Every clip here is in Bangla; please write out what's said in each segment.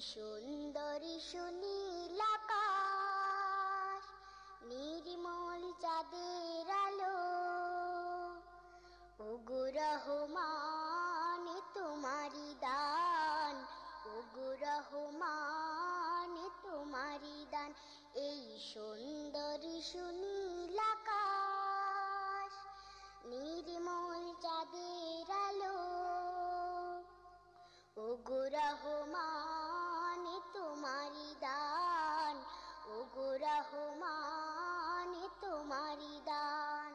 সুন্দরী সুনীল আকাশ, নির্মল চাঁদের আলো, ওগো রহমান তোমারি দান, ওগো রহমান তোমারি দান। এই সুন্দরী সুনীল আকাশ, নির্মল চাঁদের আলো, ওগো রহমান তোমারি দান, ওগো রহমান তোমারি দান।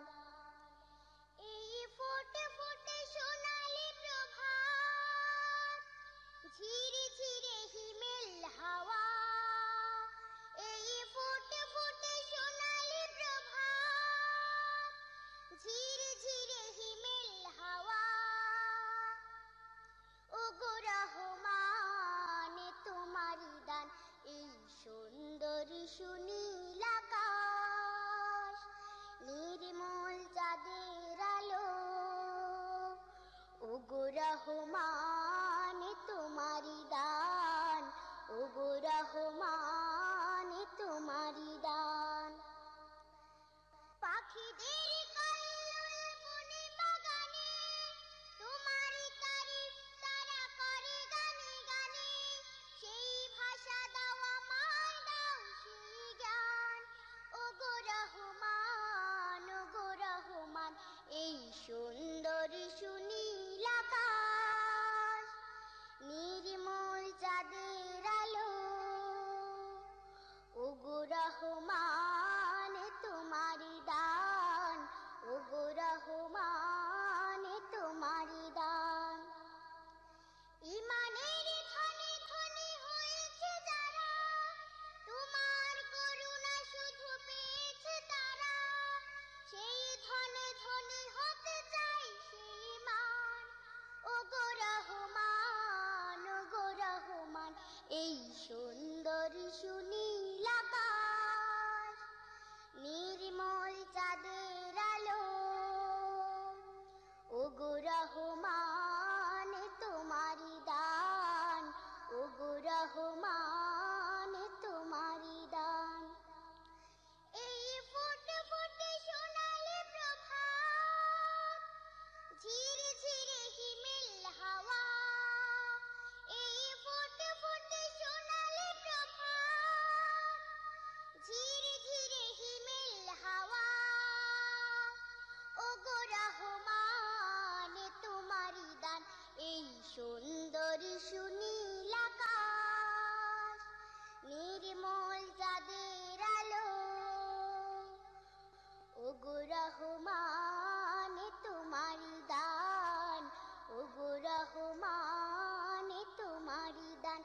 এই ফোটে ফোটে সোনালি প্রভাত, ঝিরে ঝিরে হিমেল হাওয়া, এই ফোটে ফোটে সোনালি প্রভাত, ঝিরে ঝিরে হিমেল হাওয়া, ওগো রহমান তোমারি দান। এই সুন্দরী সুনীল আকাশ, নির্মল চাঁদের আলো, ওগো রহমান তোমারি দান, ওগো রহমান তোমারি দান। পাখিদের কল্লোল বনে বাগানে, তোমারি তারিফ তারা করে গানে গানে, সেই ভাষা দাও আমায়, দাও সেই জ্ঞান, ওগো রহমান, ওগো রহমান। এই সুন্দরী সুনীল আকাশ, নির্মল চাঁদের আলো, ওগো রহমান তোমারি দান, ওগো রহমান তোমারি দান। ইমানের ধনে ধনে হয়েছে যারা, তোমার করুণা শুধু পেয়েছে তারা, সেই ধনে ধনে হতে চাই সেই মান, ওগো রহমান, ওগো রহমান। এই সুন্দরী সুনীল আকাশ, নির্মল চাঁদের আলো, ওগো রহমান তোমারি দান, ওগো রহমান তোমারি দান। এই ফোটে ফোটে সোনালি প্রভাত, ঝিরে ঝিরে হিমেল হাওয়া, এই ফোটে ফোটে সোনালি প্রভাত, ঝিরে ঝিরে হিমেল হাওয়া, ওগো রহমান তোমারি দান। এই সুন্দরী সুনীল আকাশ, নির্মল চাঁদের আলো, ওগো রহমান তোমারি দান, ওগো রহমান তোমারি দান।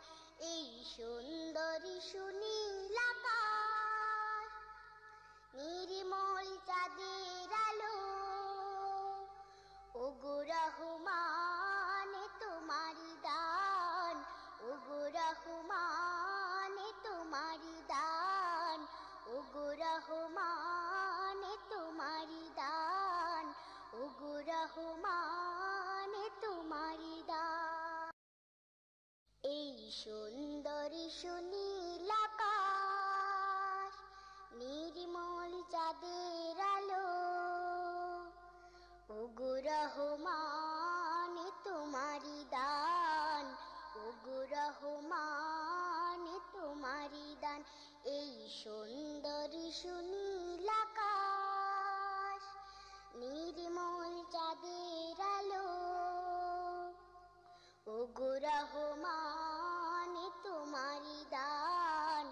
এই সুন্দরী সুনীল আকাশ, নির্মল চাঁদের আলো, ওগো রহমান তোমারি দান, ওগো রহমান তোমারি দান, ওগো রহমান তোমারি দান, ওগো রহমান তোমারি দান। এই সুন্দরী সুনীল আকাশ, নির্মল চাঁদের আলো, ওগো রহমান তোমারি দান, ওগো রহমান তোমারি দান। এই সুন্দরী সুনীল আকাশ, নির্মল চাঁদের আলো, ওগো রহমান তোমারি দান,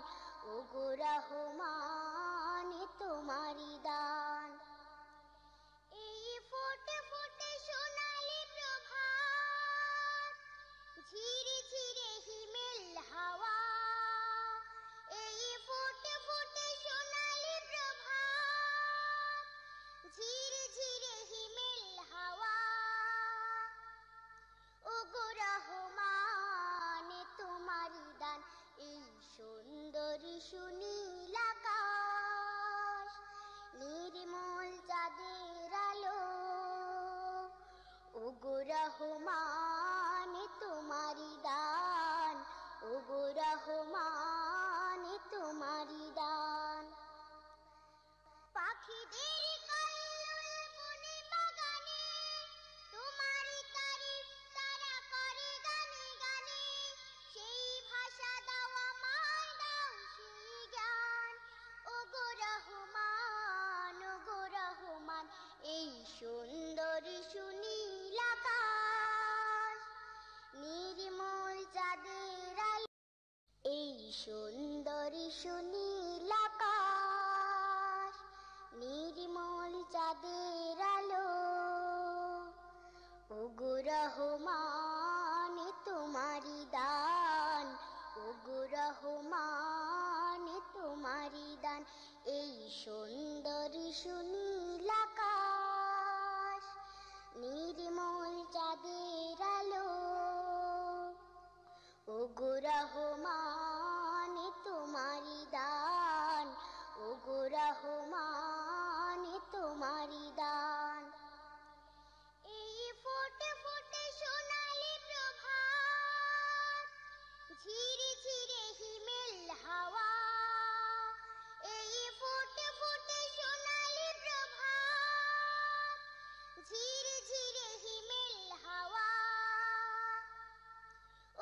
ওগো রহমান তোমারি দান। এই ফোটে ফোটে সোনালি প্রভাত, ঝিরে ঝিরে হিমেল হাওয়া, এই ফোটে ফোটে সোনালি প্রভাত, ঝিরে ঝিরে হিমেল হাওয়া, ওগো রহমান, সুন্দর সুনীল আকাশ, নির্মল চাঁদের আলো, ওগো রহমান তোমারি দান, ওগো রহমান তোমারি দান। এই সুন্দর সুনীল আকাশ, নির্মল চাঁদের আলো, ওগো রহমান তোমারি দান, ওগো রহমান তোমারি দান। এই ফোটে ফোটে সোনালি প্রভাত, ঝিরে ঝিরে হিমেল হাওয়া, এই ফোটে ফোটে সোনালি প্রভাত, ঝিরে ঝিরে হিমেল হাওয়া,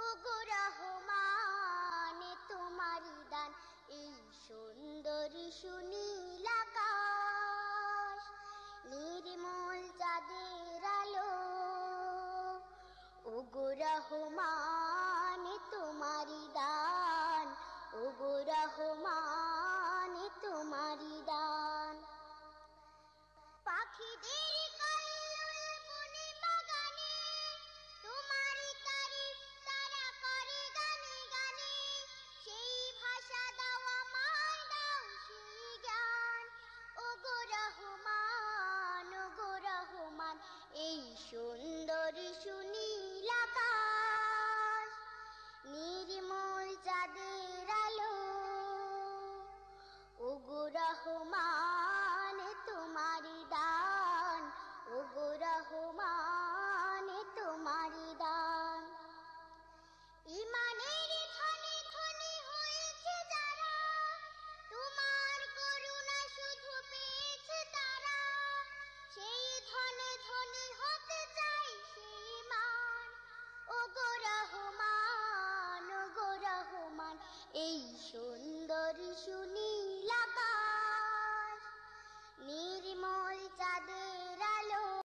ওগো রহমান তোমারি দান। এই সুন্দর সুনীল